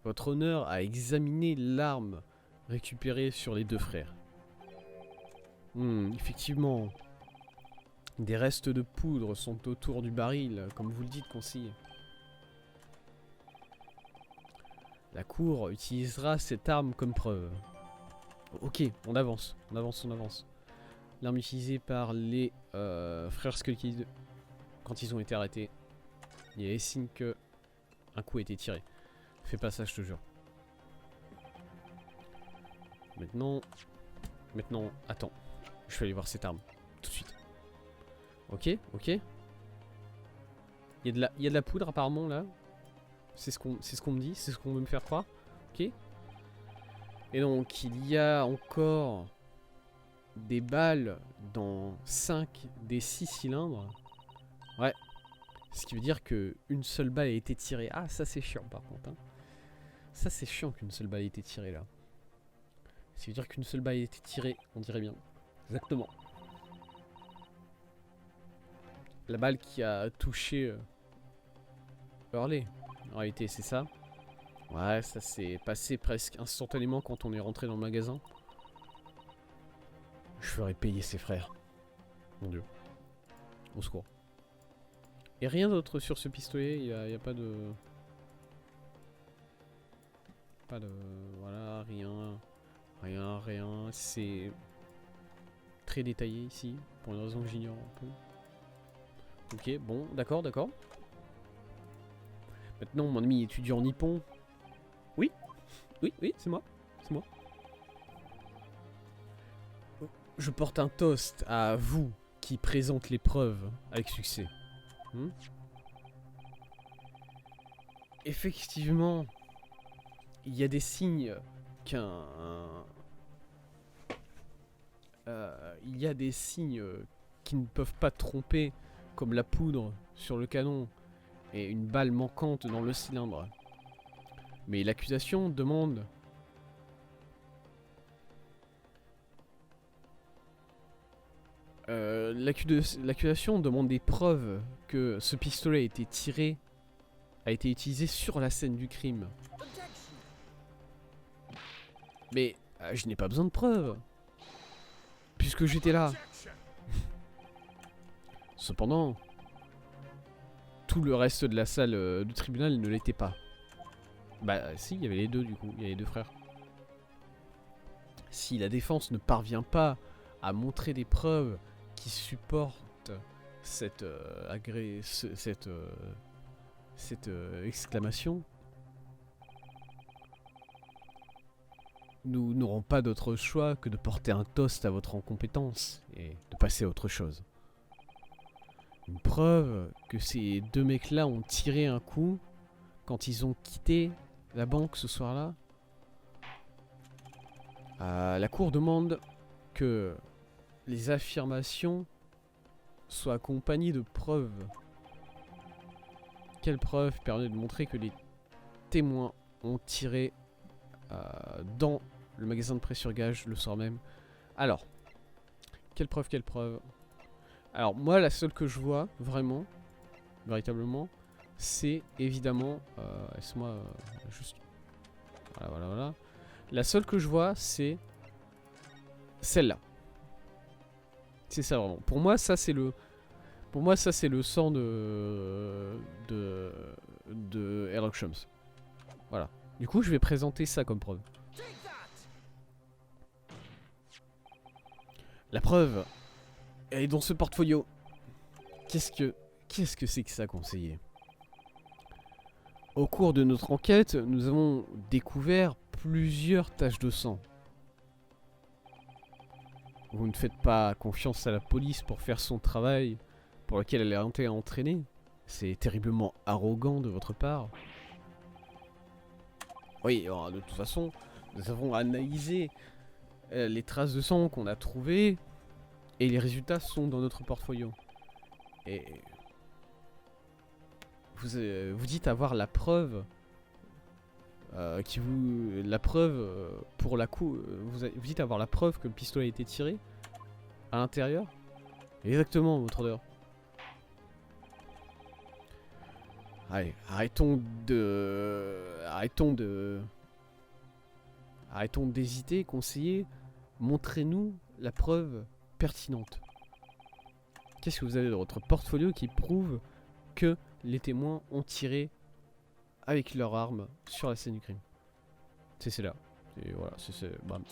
A: votre honneur à examiner l'arme récupérée sur les deux frères. Effectivement, des restes de poudre sont autour du baril, comme vous le dites, conseiller. La cour utilisera cette arme comme preuve. Ok, on avance. L'arme utilisée par les frères Skullkid quand ils ont été arrêtés. Il y a des signes que un coup a été tiré. Fais pas ça, je te jure. Maintenant, attends. Je vais aller voir cette arme. Tout de suite. Ok. Il y a de la poudre apparemment là. C'est ce qu'on me dit. C'est ce qu'on veut me faire croire. Ok. Et donc, il y a encore des balles dans 5 des 6 cylindres. Ouais. Ce qui veut dire qu'une seule balle a été tirée. Ah, ça c'est chiant par contre. Hein. Ça c'est chiant qu'une seule balle ait été tirée là. Ça veut dire qu'une seule balle a été tirée, on dirait bien. Exactement. La balle qui a touché Hurley. En réalité, c'est ça. Ouais, ça s'est passé presque instantanément quand on est rentré dans le magasin. Je ferais payer ses frères. Mon dieu. Au secours. Et rien d'autre sur ce pistolet, il y a pas de... Voilà, rien. C'est très détaillé ici, pour une raison que j'ignore un peu. Ok, bon, d'accord. Maintenant, mon ami étudiant nippon. Oui, c'est moi. Je porte un toast à vous qui présente les preuves avec succès. Effectivement, il y a des signes qui ne peuvent pas tromper, comme la poudre sur le canon et une balle manquante dans le cylindre. Mais l'accusation demande... l'accusation demande des preuves que ce pistolet a été tiré, a été utilisé sur la scène du crime. Mais je n'ai pas besoin de preuves, puisque j'étais là. Cependant, tout le reste de la salle du tribunal ne l'était pas. Bah si, il y avait les deux du coup, il y a les deux frères. Si la défense ne parvient pas à montrer des preuves qui supportent cette exclamation, nous n'aurons pas d'autre choix que de porter un toast à votre incompétence et de passer à autre chose. Une preuve que ces deux mecs-là ont tiré un coup quand ils ont quitté la banque ce soir-là. La cour demande que les affirmations soient accompagnées de preuves. Quelle preuve permet de montrer que les témoins ont tiré dans le magasin de prêt-sur-gage le soir même? Alors, quelle preuve? Alors, moi, la seule que je vois, vraiment, véritablement, c'est évidemment... laisse-moi juste... Voilà. La seule que je vois, c'est celle-là. C'est ça, vraiment. Pour moi, ça, c'est le... Pour moi, ça, c'est le sang de Sherlock Holmes. Voilà. Du coup, je vais présenter ça comme preuve. La preuve, elle est dans ce portfolio. Qu'est-ce que c'est que ça, conseiller? Au cours de notre enquête, nous avons découvert plusieurs taches de sang. Vous ne faites pas confiance à la police pour faire son travail pour lequel elle a été entraînée. C'est terriblement arrogant de votre part. Oui, alors, de toute façon, nous avons analysé les traces de sang qu'on a trouvées et les résultats sont dans notre portfolio. Et vous dites avoir la preuve pour la coup, vous dites avoir la preuve que le pistolet a été tiré à l'intérieur. Exactement, votre honneur. Allez, arrêtons d'hésiter, conseiller. Montrez-nous la preuve pertinente. Qu'est-ce que vous avez dans votre portfolio qui prouve que les témoins ont tiré avec leurs armes sur la scène du crime? C'est là. Et voilà, c'est bam.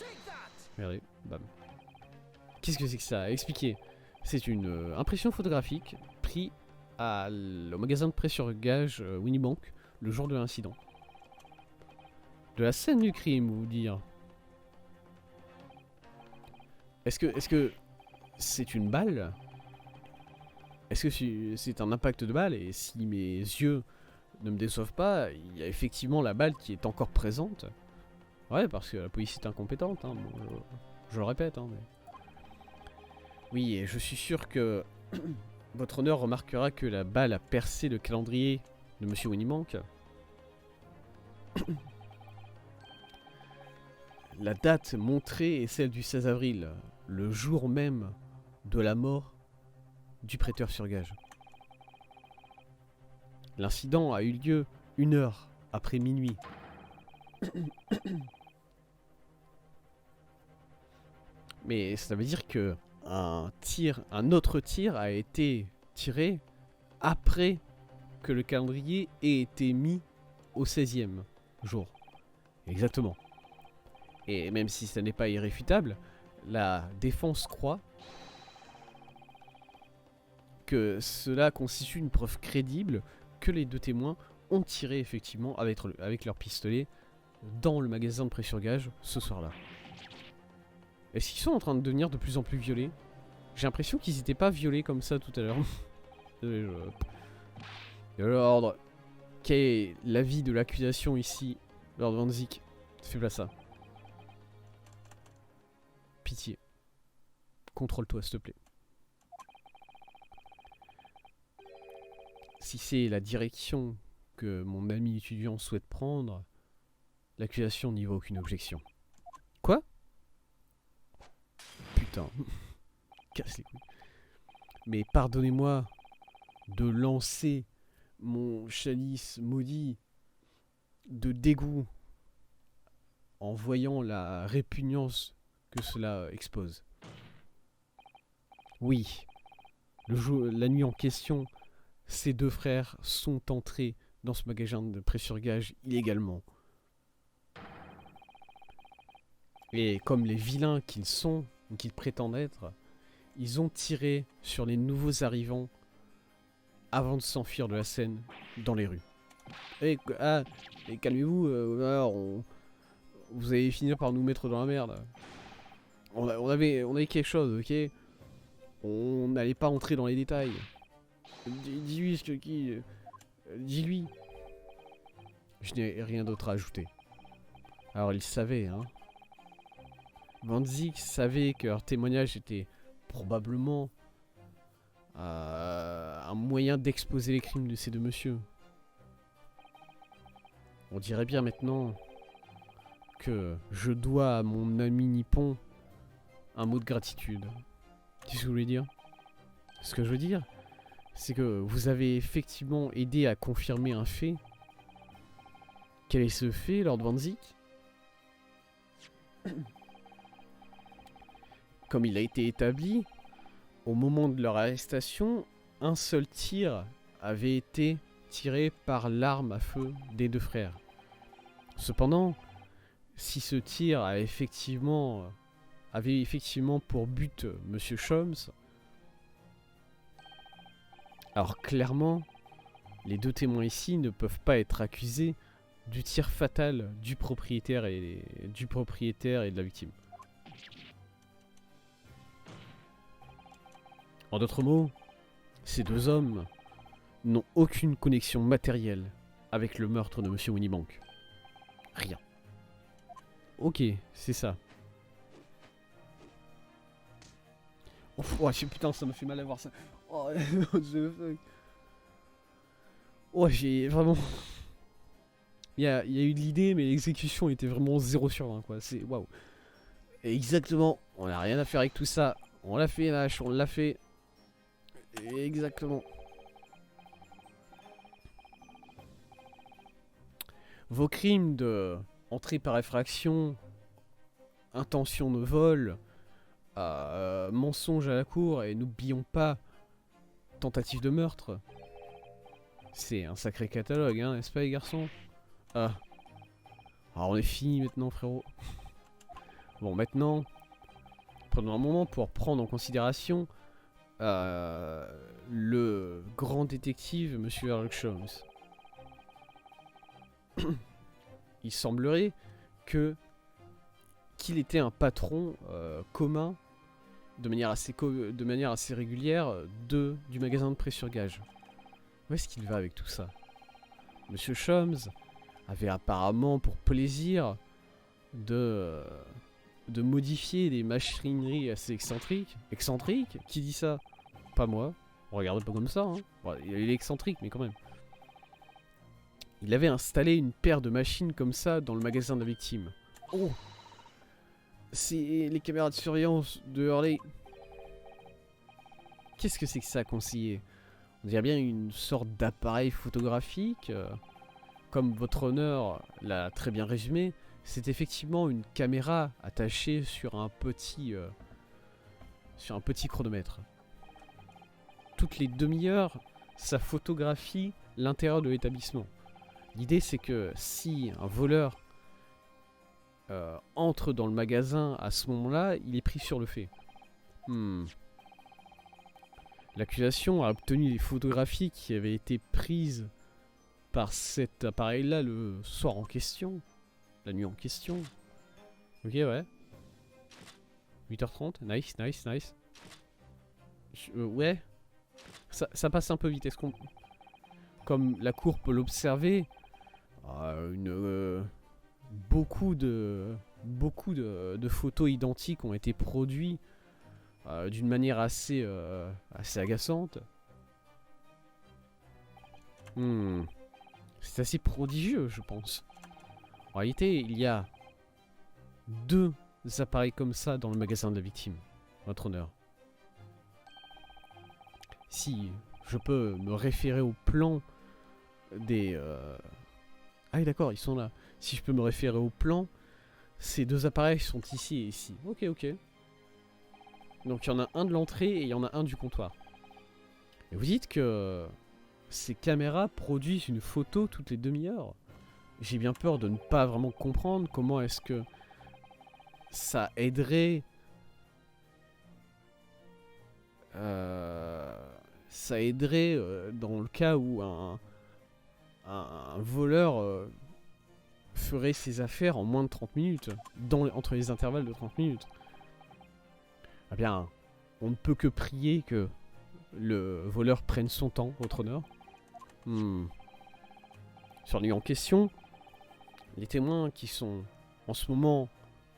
A: Regardez, bam. Qu'est-ce que c'est que ça? Expliquez. C'est une impression photographique prise au magasin de prêt-sur-gage Winnie Bank le jour de l'incident. De la scène du crime, vous dire. Est-ce que c'est une balle? Est-ce que c'est un impact de balle? Et si mes yeux ne me déçoivent pas, il y a effectivement la balle qui est encore présente. Ouais, parce que la police est incompétente, hein, bon, je le répète. Hein, mais... Oui, et je suis sûr que votre honneur remarquera que la balle a percé le calendrier de Monsieur Winniebank. La date montrée est celle du 16 avril, le jour même de la mort du prêteur sur gage. L'incident a eu lieu 1 heure après minuit. Mais ça veut dire que un autre tir a été tiré après que le calendrier ait été mis au 16e jour. Exactement. Et même si ça n'est pas irréfutable, la défense croit que cela constitue une preuve crédible que les deux témoins ont tiré effectivement avec leur pistolet dans le magasin de prêt-sur-gage ce soir-là. Est-ce qu'ils sont en train de devenir de plus en plus violés? J'ai l'impression qu'ils n'étaient pas violés comme ça tout à l'heure. De l'ordre. Quel est l'avis de l'accusation ici, Lord Van Zik? Fais pas ça. Pitié. Contrôle-toi, s'il te plaît. Si c'est la direction que mon ami étudiant souhaite prendre, l'accusation n'y voit aucune objection. Quoi? Putain. Casse les couilles. Mais pardonnez-moi de lancer mon chalice maudit de dégoût en voyant la répugnance que cela expose. Oui, la nuit en question, ces deux frères sont entrés dans ce magasin de prêt-sur-gage illégalement. Et comme les vilains qu'ils sont, ou qu'ils prétendent être, ils ont tiré sur les nouveaux arrivants avant de s'enfuir de la scène dans les rues. Et calmez-vous, vous allez finir par nous mettre dans la merde. On avait quelque chose, ok? On n'allait pas entrer dans les détails. Dis-lui ce que qui. Dis-lui. Je n'ai rien d'autre à ajouter. Alors il savait, hein. Van Ziek savait que leur témoignage était probablement un moyen d'exposer les crimes de ces deux messieurs. On dirait bien maintenant que je dois à mon ami nippon un mot de gratitude. Qu'est-ce que vous voulez dire? Ce que je veux dire, c'est que vous avez effectivement aidé à confirmer un fait. Quel est ce fait, Lord Van Ziek? Comme il a été établi, au moment de leur arrestation, un seul tir avait été tiré par l'arme à feu des deux frères. Cependant, si ce tir avait effectivement pour but Monsieur Sholmes, alors clairement, les deux témoins ici ne peuvent pas être accusés du tir fatal du propriétaire et de la victime. En d'autres mots, ces deux hommes n'ont aucune connexion matérielle avec le meurtre de Monsieur Winniebank. Rien. Ok, c'est ça. Oh, putain, ça me fait mal à voir ça. Oh, oh j'ai vraiment... Il y a eu de l'idée, mais l'exécution était vraiment 0 sur 20, quoi. C'est... Waouh. Exactement. On n'a rien à faire avec tout ça. On l'a fait, lâche, on l'a fait. Exactement. Vos crimes de entrée par effraction, intention de vol, mensonge à la cour et n'oublions pas tentative de meurtre. C'est un sacré catalogue, hein, n'est-ce pas les garçons? Ah. Alors on est fini maintenant, frérot. Bon, maintenant, prenons un moment pour prendre en considération le grand détective, Monsieur Sherlock Holmes. Il semblerait qu'il était un patron commun de manière assez régulière du magasin de prêt sur gage. Où est-ce qu'il va avec tout ça? Monsieur Sholmes avait apparemment pour plaisir de modifier des machineries assez excentriques. Excentriques? Qui dit ça? Pas moi. On regarde pas comme ça, hein. Bon, il est excentrique, mais quand même. Il avait installé une paire de machines comme ça dans le magasin de la victime. Oh! C'est les caméras de surveillance de Hurley. Qu'est-ce que c'est que ça, conseiller? On dirait bien une sorte d'appareil photographique. Comme votre honneur l'a très bien résumé, c'est effectivement une caméra attachée sur un petit chronomètre. Toutes les demi-heures, ça photographie l'intérieur de l'établissement. L'idée, c'est que si un voleur entre dans le magasin à ce moment-là, il est pris sur le fait. L'accusation a obtenu les photographies qui avaient été prises par cet appareil-là le soir en question, la nuit en question. Ok, ouais. 8h30, nice. Ouais. Ça passe un peu vite, est-ce qu'on... Comme la cour peut l'observer, beaucoup de photos identiques ont été produites d'une manière assez agaçante. C'est assez prodigieux, je pense. En réalité, il y a 2 appareils comme ça dans le magasin de la victime, votre honneur. Si je peux me référer au plan des... Ah oui, d'accord, ils sont là. Si je peux me référer au plan, ces 2 appareils sont ici et ici. Ok. Donc il y en a un de l'entrée et il y en a un du comptoir. Et vous dites que ces caméras produisent une photo toutes les demi-heures. J'ai bien peur de ne pas vraiment comprendre comment est-ce que ça aiderait... dans le cas où un voleur ferait ses affaires en moins de 30 minutes, entre les intervalles de 30 minutes. Eh bien, on ne peut que prier que le voleur prenne son temps, votre honneur. Sur la nuit en question, les témoins qui sont en ce moment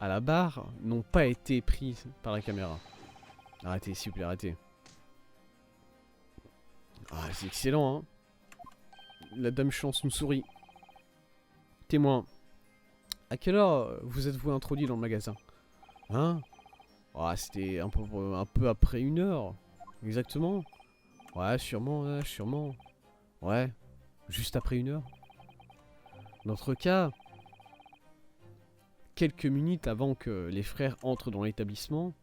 A: à la barre n'ont pas été pris par la caméra. Arrêtez, s'il vous plaît, arrêtez. Ah, c'est excellent, hein. La dame chance nous sourit. Témoin. À quelle heure vous êtes-vous introduit dans le magasin? Hein? Ah, c'était un peu après 1 heure. Exactement. Ouais, sûrement, ouais, sûrement. Ouais, juste après 1 heure. Dans notre cas, quelques minutes avant que les frères entrent dans l'établissement,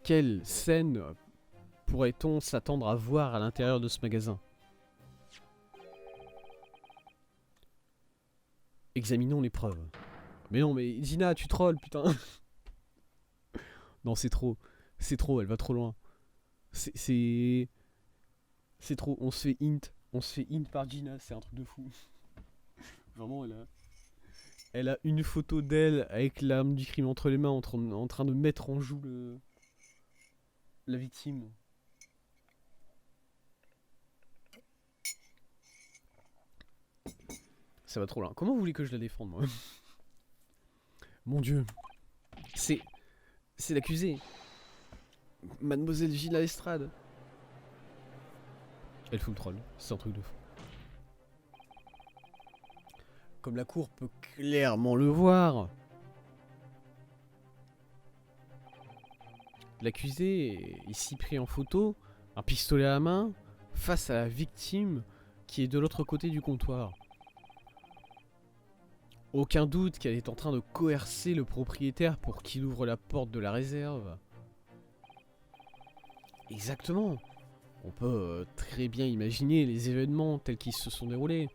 A: quelle scène pourrait-on s'attendre à voir à l'intérieur de ce magasin? Examinons les preuves. Mais non, mais Dina, tu trolls, putain. Non, c'est trop. C'est trop, elle va trop loin. C'est trop. On se fait int. On se fait int par Gina, c'est un truc de fou. Vraiment, elle a une photo d'elle avec l'arme du crime entre les mains en train de mettre en joue la victime. Ça va trop loin. Comment vous voulez que je la défende, moi? Mon dieu. C'est l'accusé. Mademoiselle Gila Estrade. Elle fout le troll. C'est un truc de fou. Comme la cour peut clairement le voir, l'accusé est ici pris en photo, un pistolet à la main, face à la victime qui est de l'autre côté du comptoir. Aucun doute qu'elle est en train de coercer le propriétaire pour qu'il ouvre la porte de la réserve. Exactement. On peut très bien imaginer les événements tels qu'ils se sont déroulés.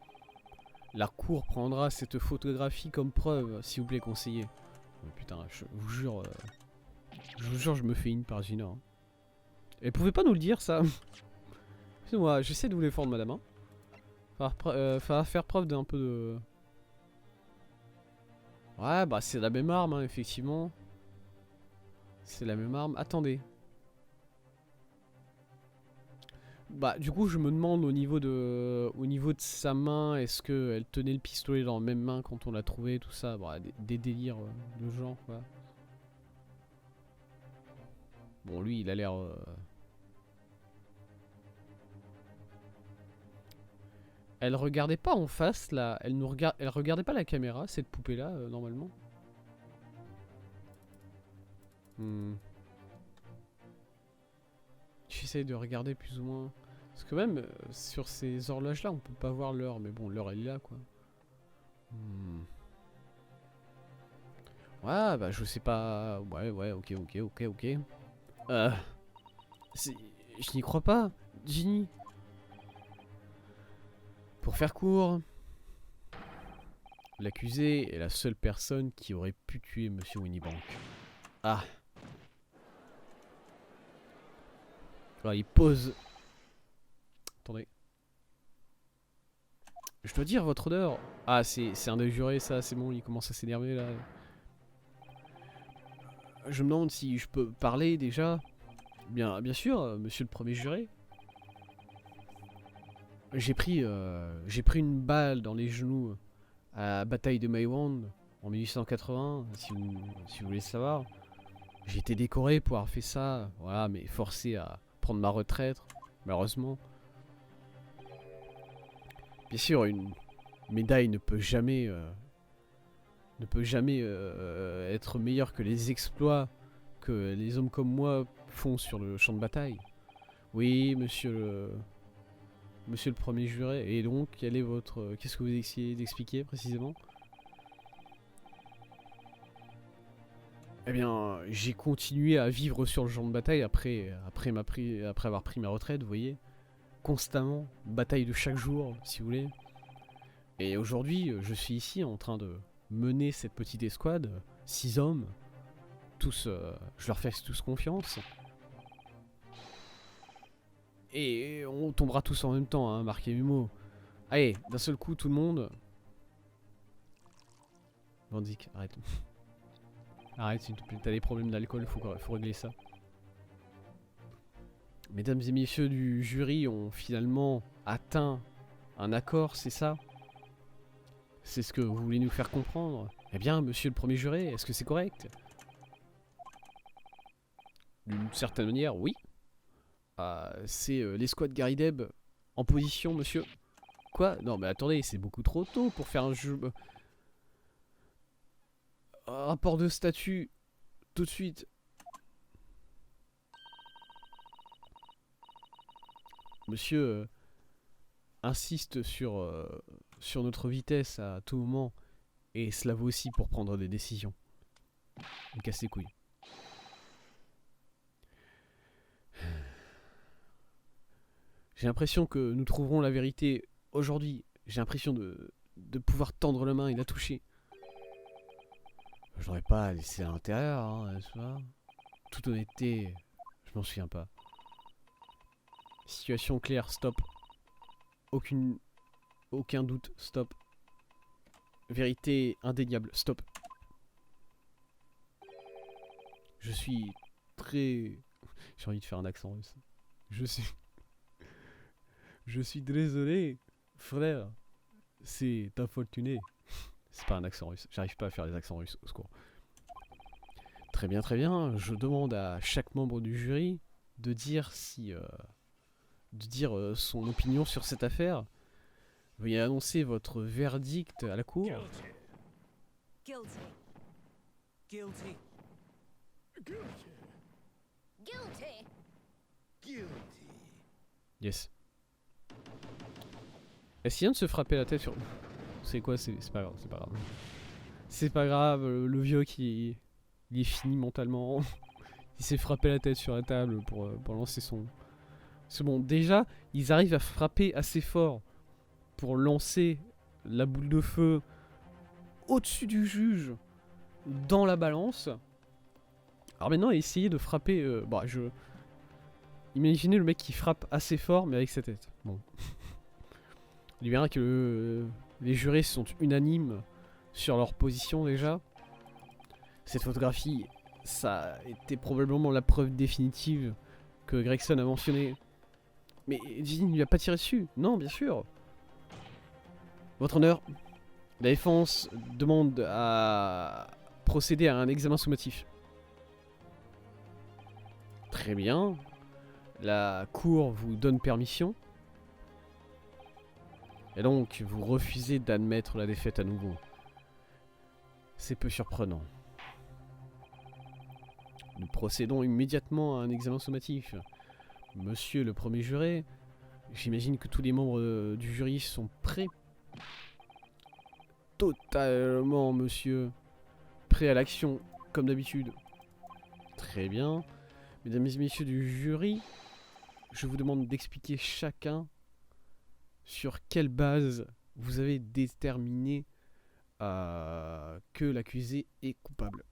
A: La cour prendra cette photographie comme preuve, s'il vous plaît, conseiller. Oh, putain, je vous jure, je me fais une par Gina. Hein. Elle pouvait pas nous le dire, ça. Moi, j'essaie de vous défendre, madame. Hein. Faudra faire preuve d'un peu de... Ouais, bah c'est la même arme, hein, effectivement. C'est la même arme. Attendez. Bah du coup je me demande au niveau de sa main, est-ce qu'elle tenait le pistolet dans la même main quand on l'a trouvé, tout ça, bah, des délires de genre quoi. Bon lui il a l'air... Elle regardait pas en face là, elle regardait pas la caméra cette poupée là normalement. J'essaye de regarder plus ou moins. Parce que même sur ces horloges là on peut pas voir l'heure, mais bon l'heure elle est là quoi. Ouais bah je sais pas. Ouais ok. Je n'y crois pas, Ginny. Pour faire court, l'accusé est la seule personne qui aurait pu tuer Monsieur Winniebank. Ah. Alors il pose... Attendez. Je dois dire votre honneur. Ah c'est un des jurés ça, c'est bon, il commence à s'énerver là. Je me demande si je peux parler déjà. Bien sûr, monsieur le premier juré. J'ai pris une balle dans les genoux à la bataille de Maiwand en 1880, si vous voulez savoir. J'ai été décoré pour avoir fait ça, voilà, mais forcé à prendre ma retraite, malheureusement. Bien sûr, une médaille ne peut jamais être meilleure que les exploits que les hommes comme moi font sur le champ de bataille. Oui, monsieur le premier juré. Et donc, quel est votre... Qu'est-ce que vous essayez d'expliquer précisément? Eh bien, j'ai continué à vivre sur le champ de bataille après avoir pris ma retraite, vous voyez. Constamment, bataille de chaque jour, si vous voulez. Et aujourd'hui, je suis ici en train de mener cette petite escouade, 6 hommes. Tous, je leur fais tous confiance. Et on tombera tous en même temps, hein, marquez mes mots. Allez, d'un seul coup, tout le monde... Vandik, arrête. Arrête, s'il te plaît, t'as des problèmes d'alcool, faut régler ça. Mesdames et messieurs du jury ont finalement atteint un accord, c'est ça? C'est ce que vous voulez nous faire comprendre? Eh bien, monsieur le premier juré, est-ce que c'est correct? D'une certaine manière, oui. C'est l'escouade Garideb en position, monsieur. Quoi? Non, mais attendez, c'est beaucoup trop tôt pour faire un jeu. Un rapport de statut, tout de suite. Monsieur insiste sur notre vitesse à tout moment, et cela vaut aussi pour prendre des décisions. Il me casse les couilles. J'ai l'impression que nous trouverons la vérité aujourd'hui. J'ai l'impression de pouvoir tendre la main et la toucher. Je n'aurais pas laissé à l'intérieur, hein, n'est-ce pas? Toute honnêteté, je m'en souviens pas. Situation claire, stop. Aucun doute, stop. Vérité indéniable, stop. Je suis très... J'ai envie de faire un accent russe. Je suis désolé, frère. C'est infortuné. C'est pas un accent russe. J'arrive pas à faire des accents russes, au secours. Très bien, très bien. Je demande à chaque membre du jury de dire son opinion sur cette affaire. Veuillez annoncer votre verdict à la cour.
B: Guilty.
C: Guilty.
B: Guilty.
C: Guilty.
A: Yes. Est-ce qu'il vient de se frapper la tête sur... C'est quoi? C'est pas grave, c'est pas grave. C'est pas grave, le vieux qui... Il est fini mentalement. Il s'est frappé la tête sur la table pour lancer son... C'est bon, déjà, ils arrivent à frapper assez fort pour lancer la boule de feu au-dessus du juge dans la balance. Alors maintenant, essayez de frapper... Imaginez le mec qui frappe assez fort, mais avec sa tête. Bon. Il verra que les jurés sont unanimes sur leur position déjà. Cette photographie, ça a été probablement la preuve définitive que Gregson a mentionné. Mais Ginny ne lui a pas tiré dessus. Non, bien sûr. Votre honneur, la défense demande à procéder à un examen sommatif. Très bien. La cour vous donne permission. Et donc, vous refusez d'admettre la défaite à nouveau. C'est peu surprenant. Nous procédons immédiatement à un examen sommatif. Monsieur le premier juré, j'imagine que tous les membres du jury sont prêts. Totalement, monsieur. Prêt à l'action, comme d'habitude. Très bien. Mesdames et messieurs du jury, je vous demande d'expliquer chacun sur quelle base vous avez déterminé que l'accusé est coupable.